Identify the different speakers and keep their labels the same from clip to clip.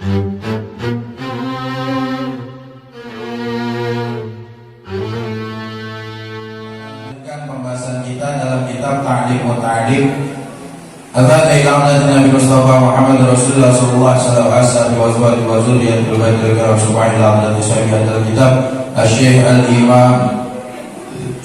Speaker 1: Pembahasan kita dalam kitab Ta'lim wa Ta'lim Adzal Iqamah Nabi Mustafa Muhammad Rasulullah sallallahu alaihi wasallam wa zurriyyatul baitul karam subhanallahi wa ta'ala dalam kitab Asy-Syaikh Al-Imam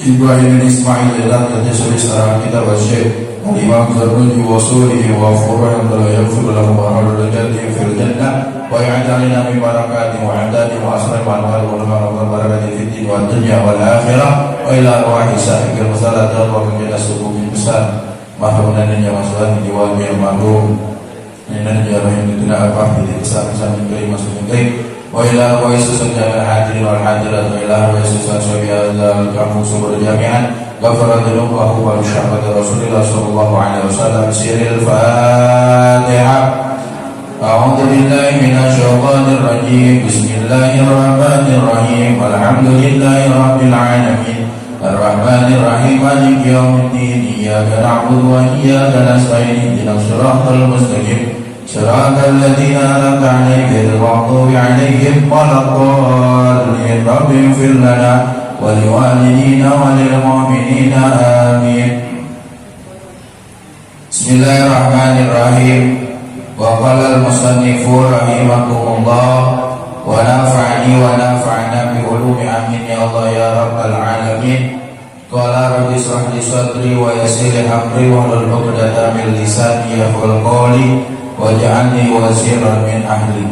Speaker 1: Ibrahim bin Ismail al-Ladhi secara kitab Asy-Syaikh Al-Imam Zarnuji wa Surihi wa Furuhim wa yaghfir lahum wa halul jannati fil jannah wa ya'talina min barakati wa adadi wa asrari wa anwar wa barakati fid din wa dunya wal akhirah wa ila arwahi sahibil musallat wa menjadi subuh besar mahrunan yang masalah di wal bil ma'ruf dan jarah yang tidak apa di besar-besar negeri masuk negeri wa ila wa susun jalan hadirin wal hadirat wa ila wa susun syari'al kamu sumber jami'an ghafaradullah wa huwa syahadat Rasulullah sallallahu alaihi wasallam siril Fatihah. A'udzu billahi minasy syaithanir rajim. Bismillahirrahmanirrahim. Alhamdulillahi rabbil alamin. Ar-Rahmanir Rahim. Maliki yaumiddin. Iyyaka na'budu wa iyyaka nasta'in. Ihdinas siratal mustaqim. Siratal ladzina an'amta 'alaihim ghairil maghdubi 'alaihim waladdallin. Rabbighfir lana wa liwalidina wa lil mu'minina amin. Bismillahirrahmanirrahim. Wa qala al-musannifu rahimahullah wa nafa'ani wa nafa'ana bi ulumi amin ya Allah ya rabbal alamin. Qala rabbi shrah li sadri wa yassir li amri wa hlul 'uqdatam min lisani yafqahu qawli waj'alni waziran min ahli.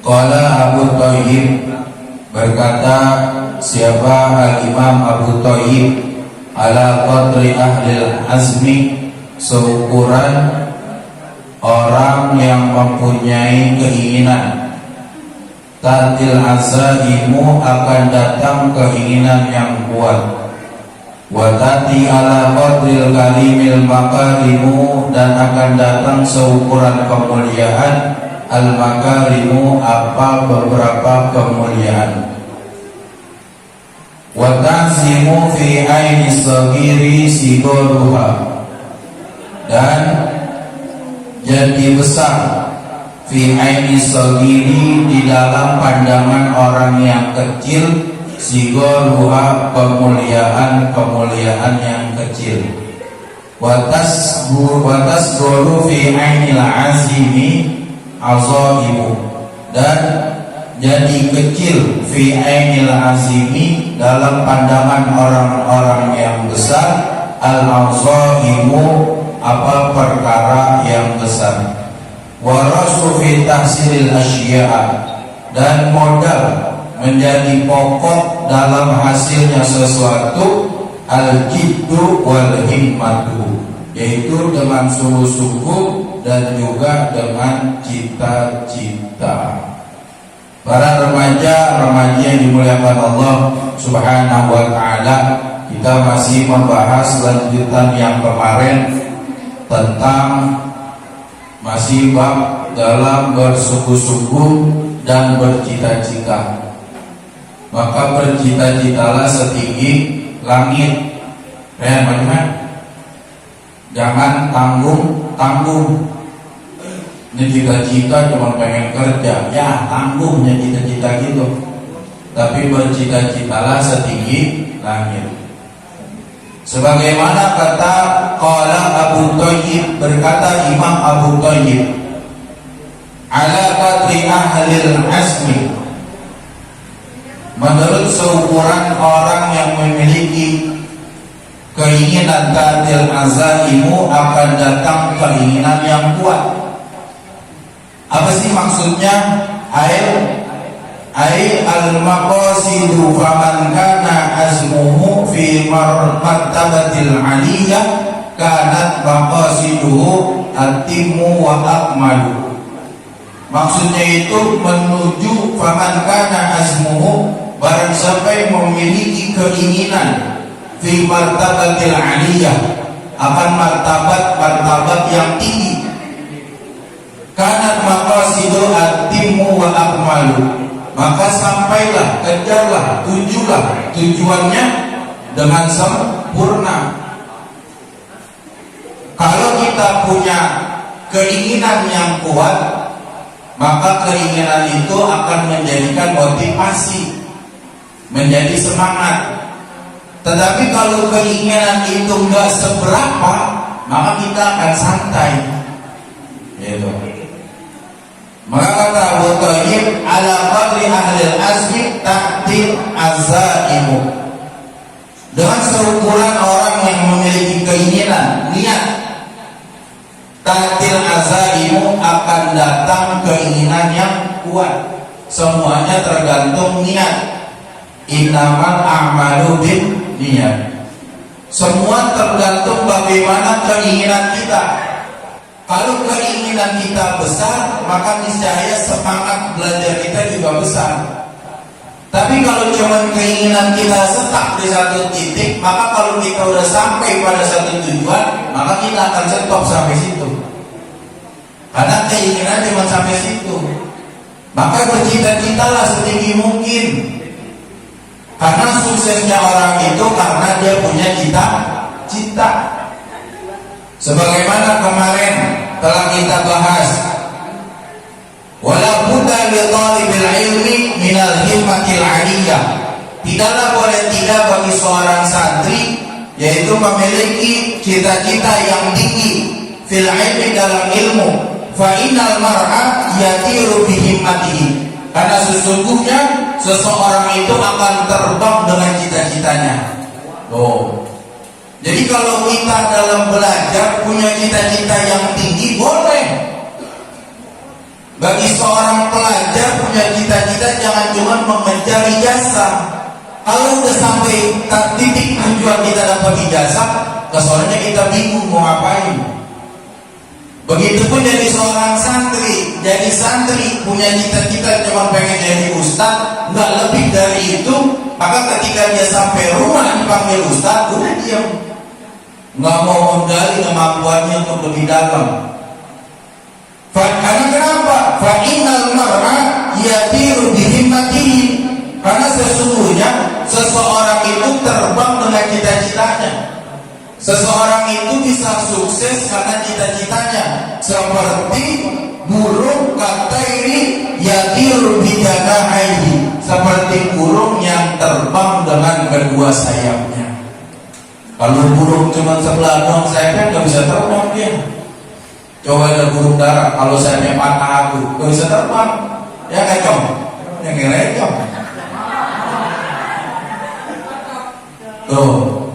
Speaker 1: Qala Abu Thayyib, berkata siapa al-Imam Abu Thayyib, ala qadri ahli azmi, seukuran orang yang mempunyai keinginan, tatil azaimu akan datang keinginan yang kuat, watati ala qadril kalimil makarimu, dan akan datang seukuran kemuliaan, al makarimu apa beberapa kemuliaan, watazimu fi aini sagiri sigoruha, dan jadi besar fi aini sagiri di dalam pandangan orang yang kecil, sigoruha kemuliaan yang kecil, watas guru fi ainil azimi azaimu, dan jadi kecil fi ainil azimi dalam pandangan orang-orang yang besar, al azaimu apa perkara yang besar, warasu fi tahsilil asya'a, dan modal menjadi pokok dalam hasilnya sesuatu, al-jiddu wal himmatu, yaitu dengan sungguh-sungguh dan juga dengan cita-cita. Para remaja yang dimuliakan Allah Subhanahu wa ta'ala, kita masih membahas lanjutan yang kemarin tentang masih bab dalam bersungguh-sungguh dan bercita-cita. Maka bercita-citalah setinggi langit. Bagaimana? Jangan tanggung. Ini cita-cita cuma pengen kerja, ya tanggungnya cita-cita gitu. Tapi bercita-citalah setinggi langit. Sebagaimana kata qala Abu Thayyib, berkata Imam Abu Thayyib, ala qadri ahlil azmi, menurut seukuran orang yang memiliki keinginan, tatil azaimu akan datang keinginan yang kuat. Apa sih maksudnya? Ai al-maqasidu faman kana azmuhu fi martabatil aliyah kanat maqasiduhu atimmu wa akmalu. Maksudnya itu menuju faman kana azmuhu, barang siapa yang memiliki keinginan fi martabatil aliyah, akan martabat yang tinggi, kanat maqasidu atimmu wa akmalu, maka sampailah, kejarlah, tujulah tujuannya dengan sempurna. Kalau kita punya keinginan yang kuat, maka keinginan itu akan menjadikan motivasi, menjadi semangat. Tetapi kalau keinginan itu enggak seberapa, maka kita akan santai. Gitu. Maka kata Abu Thayyib, ala qadri ahlil azmi ta'til azaimu. Dengan seukuran orang yang memiliki keinginan, niat, ta'til azaimu, akan datang keinginan yang kuat. Semuanya tergantung niat. Innamal a'malu bin niat. Semua tergantung bagaimana keinginan kita. Kalau keinginan kita besar, maka niscaya semangat belajar kita juga besar. Tapi kalau cuma keinginan kita stuck di satu titik, maka kalau kita udah sampai pada satu tujuan, maka kita akan stop sampai situ. Karena keinginan cuma sampai situ. Maka bercita-citalah setinggi mungkin. Karena suksesnya orang itu karena dia punya cita-cita. Sebagaimana kemarin telah kita bahas, wala budda li talibil ilmi minal himmatil 'aliyah. Tidaklah boleh tidak bagi seorang santri yaitu memiliki cita-cita yang tinggi fil ilmi, dalam ilmu. Fa innal mar'a yatiru bi himmatihi. Karena sesungguhnya seseorang itu akan terbang dengan cita-citanya. Jadi kalau kita dalam belajar punya cita-cita yang tinggi, boleh. Bagi seorang pelajar punya cita-cita, jangan cuma mengejar ijazah. Kalau udah sampai titik tujuan kita dapat ijazah, kesoalnya kita bingung mau ngapain. Begitupun jadi seorang santri. Jadi santri punya cita-cita cuma pengen jadi ustaz, nggak lebih dari itu. Maka ketika dia sampai rumah dipanggil ustaz, udah diam, nggak mau menggali kemampuannya untuk lebih dalam. Karena kenapa? Fa innal mar'a yatiru bi himmatihi. Karena sesungguhnya seseorang itu terbang dengan cita-citanya. Seseorang itu bisa sukses karena cita-citanya. Seperti burung katairi yatiru bi janahaihi, seperti burung yang terbang dengan kedua sayapnya. Kalau burung cuma sebelah doang sayapnya nggak bisa terbang dia. Coba ada burung darah, kalau sayapnya patah aku nggak bisa terbang. Ya kacau, yang ngerecok. Tuh,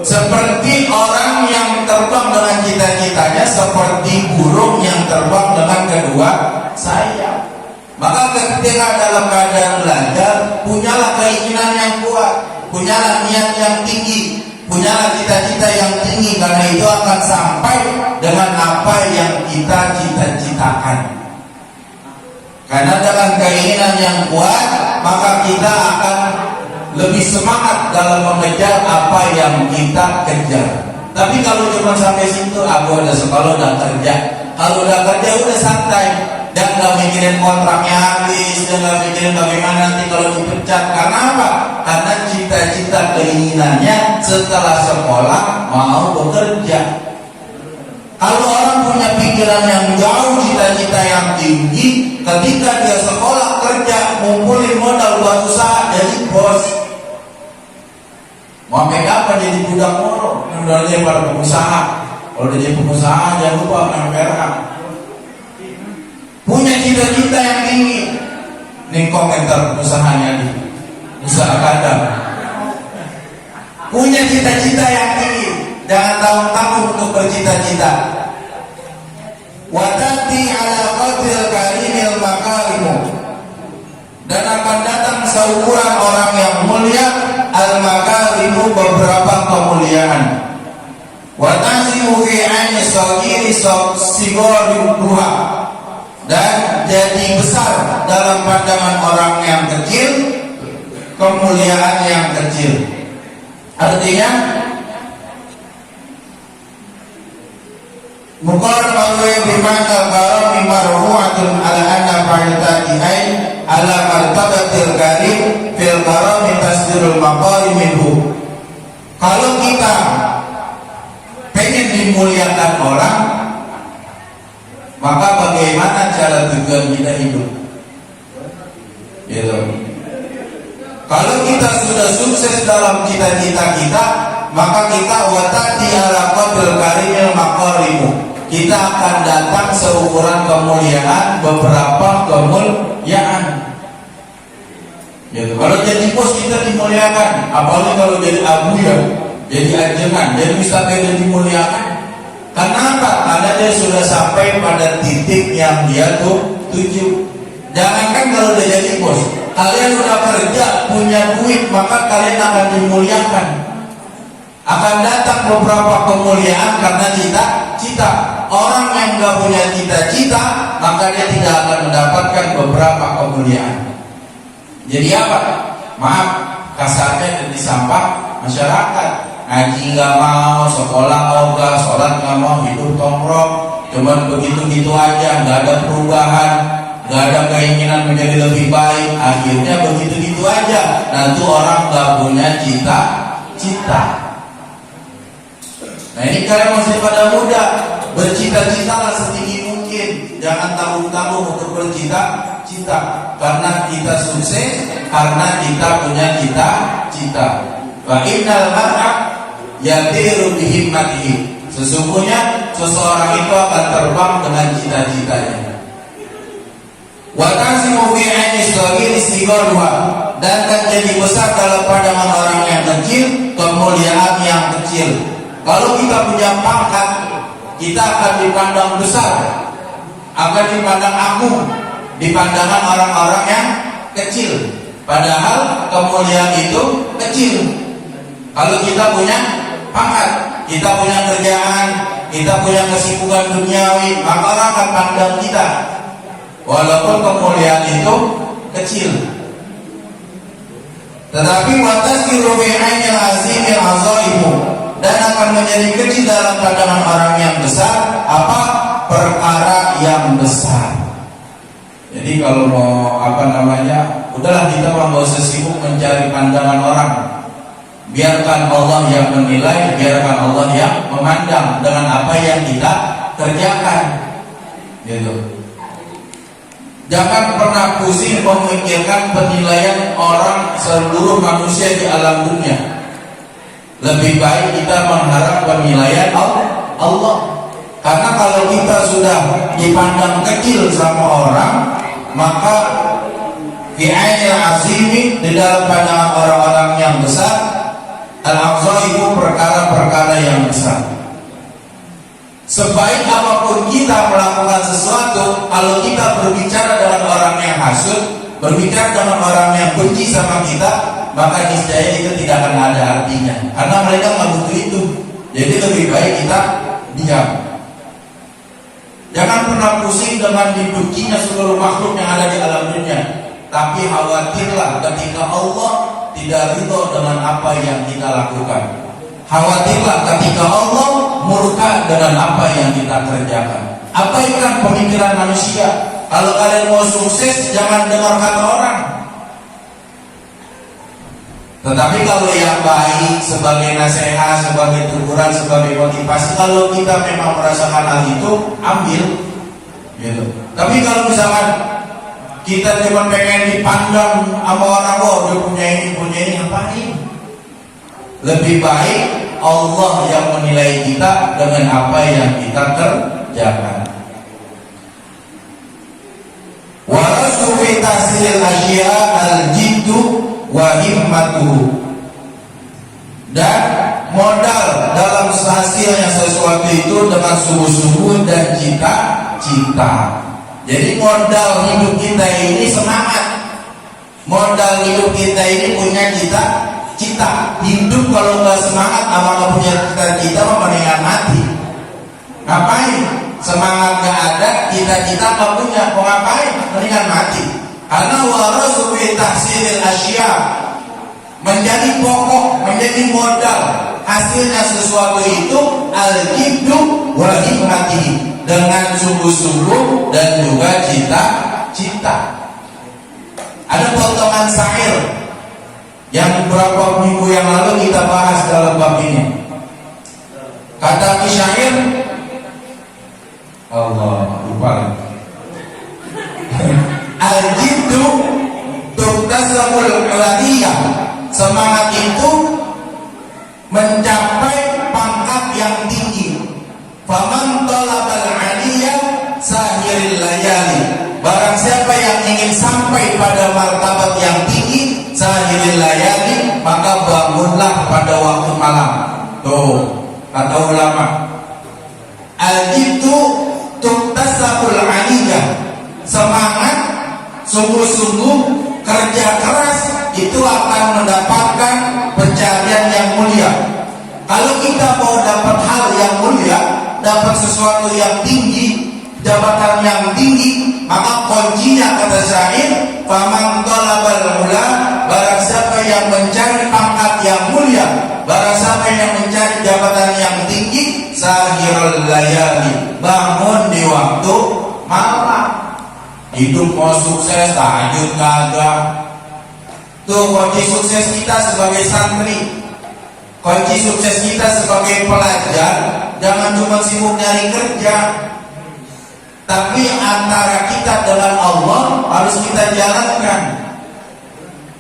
Speaker 1: seperti orang yang terbang dengan cita-citanya, seperti burung yang terbang dengan kedua sayap. Maka ketika dalam keadaan belajar, punyalah keinginan yang kuat, punyalah niat yang tinggi, punyalah cita-cita yang tinggi, karena itu akan sampai dengan apa yang kita cita-citakan. Karena dengan keinginan yang kuat, maka kita akan lebih semangat dalam mengejar apa yang kita kejar. Tapi kalau cuma sampai situ, aku udah sekolah, udah kerja. Kalau udah kerja udah santai, dan nggak mikirin kontraknya habis, dan nggak mikirin bagaimana nanti kalau dipecat. Karena apa? Karena cita-cita keinginannya setelah sekolah mau bekerja. Kalau orang punya pikiran yang jauh, cita-cita yang tinggi, ketika dia sekolah kerja, ngumpulin modal buat usaha, jadi bos. Mau sampai kapan jadi budak moro? Udah jadi para pengusaha. Kalau udah jadi pengusaha, jangan lupa perak. Punya cita-cita yang tinggi. Nih komentar usahanya nih, usaha kadang. Punya cita-cita yang tinggi, jangan takut untuk bercita-cita. Watati ala qadril karimil makarimu. Dan akan datang seukuran orang yang mulia, al-makarimu, beberapa kemuliaan. Watasimu fi aini sagiri sigori duha. Dan jadi besar dalam pandangan orang yang kecil kemuliaan yang kecil. Artinya muqarrabun bimana karami marfu'atun ala anna fa'ilati ay ala martabatil karim fil karami tasdirul maqari minhu. Kalau kita pengen dimuliakan orang, maka bagaimana cara antara tujuan kita hidup. Gitu. Kalau kita sudah sukses dalam cita-cita kita, maka kita watati ala qadril karimil maqarimu. Kita akan datang seukuran kemuliaan beberapa kemuliaan. Gitu. Kalau jadi bos kita dimuliakan, apalagi kalau jadi abu ya, jadi ajengan, jadi ustaz yang dimuliakan. Kenapa? Karena dia sudah sampai pada titik yang dia tuju. Jangankan kalau dia jadi bos, kalian udah kerja, punya duit, maka kalian akan dimuliakan. Akan datang beberapa kemuliaan karena cita-cita. Orang yang gak punya cita-cita, maka dia tidak akan mendapatkan beberapa kemuliaan. Jadi apa? Maaf, kasarnya jadi sampah masyarakat. Ngaji gak mau, sekolah ogah, sholat gak mau, hidup tongkrong, cuman begitu-gitu aja, gak ada perubahan, gak ada keinginan menjadi lebih baik. Akhirnya begitu-gitu aja. Nanti orang gak punya cita-cita. Nah ini kalian masih pada muda, bercita-citalah setinggi mungkin. Jangan tanggung-tanggung untuk bercita-cita. Karena kita sukses, karena kita punya cita-cita. Wa innal mar'a yatiru bihimmatihi. Sesungguhnya seseorang itu akan terbang dengan cita-citanya. Wa tasimu fi 'aini as-saghiri sigharwa. Dan terjadi besar dalam pandangan orang yang kecil kemuliaan yang kecil. Kalau kita punya pangkat, kita akan dipandang besar, akan dipandang agung di pandangan orang-orang yang kecil. Padahal kemuliaan itu kecil. Kalau kita punya pangkat, kita punya kerjaan, kita punya kesibukan duniawi, maka orang akan pandang kita. Walaupun kemuliaan itu kecil. Tetapi watazkiru fi 'ainil 'azimil 'azaimu. Dan akan menjadi kecil dalam pandangan orang yang besar apa? Perkara yang besar. Jadi kalau mau udahlah kita nggak usah sibuk mencari pandangan orang. Biarkan Allah yang menilai, biarkan Allah yang memandang dengan apa yang kita kerjakan. Gitu. Jangan pernah pusing memikirkan penilaian orang seluruh manusia di alam dunia. Lebih baik kita mengharap penilaian Allah. Karena kalau kita sudah dipandang kecil sama orang, maka fi 'ainil 'azimi, di dalam pandangan orang-orang yang besar, al-'azza itu perkara-perkara yang besar. Sebaik apapun kita melakukan sesuatu, kalau kita berbicara dengan orang yang hasud, berbicara dengan orang yang benci sama kita, maka niscaya itu tidak akan ada artinya. Karena mereka nggak butuh itu. Jadi lebih baik kita diam. Jangan pernah pusing dengan dibencinya seluruh makhluk yang ada di alam dunia. Tapi khawatirlah ketika Allah tidak ridho dengan apa yang kita lakukan. Khawatirlah ketika Allah murka dengan apa yang kita kerjakan. Abaikan pemikiran manusia. Kalau kalian mau sukses, jangan dengar kata orang. Tetapi kalau yang baik, sebagai nasihat, sebagai teguran, sebagai motivasi, kalau kita memang merasakan hal itu, ambil. Gitu. Tapi kalau misalkan kita cuma pengen dipandang sama orang, oh dia punya ini, ngapain? Lebih baik Allah yang menilai kita dengan apa yang kita kerjakan. Wa rasu fi tahsil asya al-jiddu wa himmatuhu. Dan modal dalam hasilnya sesuatu itu dengan sungguh-sungguh dan cita-cita. Jadi modal hidup kita ini semangat. Modal hidup kita ini punya cita-cita. Hidup kalau nggak semangat, nggak punya cita-cita, mendingan mati. Ngapain? Semangat nggak ada, cita-cita nggak punya, mau ngapain? Mendingan mati. Karena warasu fi tahsilil asya, menjadi pokok, menjadi modal hasilnya sesuatu itu al-jiddu wa himmatihi, dengan sungguh-sungguh dan juga cita-cita. Ada potongan syair yang beberapa minggu yang lalu kita bahas dalam bab ini. Kata syair, Allah lupa. tasabul aliyah, semangat itu mencapai pangkat yang tinggi. Faman talabal aliyah sahiril layali, barang siapa yang ingin sampai pada martabat yang tinggi, sahiril layali, maka bangunlah pada waktu malam. Tuh kata ulama, al-jiddu tuktasabul aliyah, semangat sungguh-sungguh kerja keras itu akan mendapatkan pencarian yang mulia. Kalau kita mau dapat hal yang mulia, dapat sesuatu yang tinggi, jabatan yang tinggi, maka kuncinya kata syair, faman talabal ula, barang siapa yang mencari pangkat yang mulia, barang siapa yang mencari jabatan yang tinggi, sahirul layali, bangun di waktu malam. Hidup mau sukses, tahajud kagak. Tuh kunci sukses kita sebagai santri, kunci sukses kita sebagai pelajar, jangan cuma sibuk nyari kerja, tapi antara kita dengan Allah harus kita jalankan.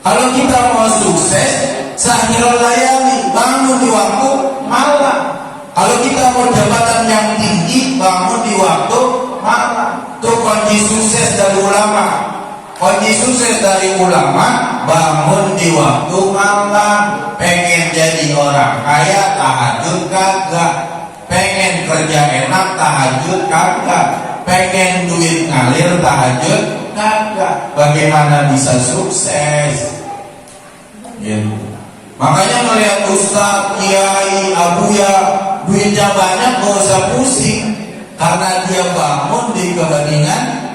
Speaker 1: Kalau kita mau sukses, sahirul layali, bangun di waktu malam. Kalau kita mau jabatan yang tinggi, bangun di waktu malam. Itu kunci sukses dari ulama. Kunci sukses dari ulama, bangun di waktu malam. Pengen jadi orang kaya, tahajud kagak. Pengen kerja enak, tahajud kagak. Pengen duit ngalir, tahajud kagak. Bagaimana bisa sukses? Gitu. Makanya melihat ustaz, kiai, abuya duitnya banyak, gak usah pusing, karena dia bangun di keheningan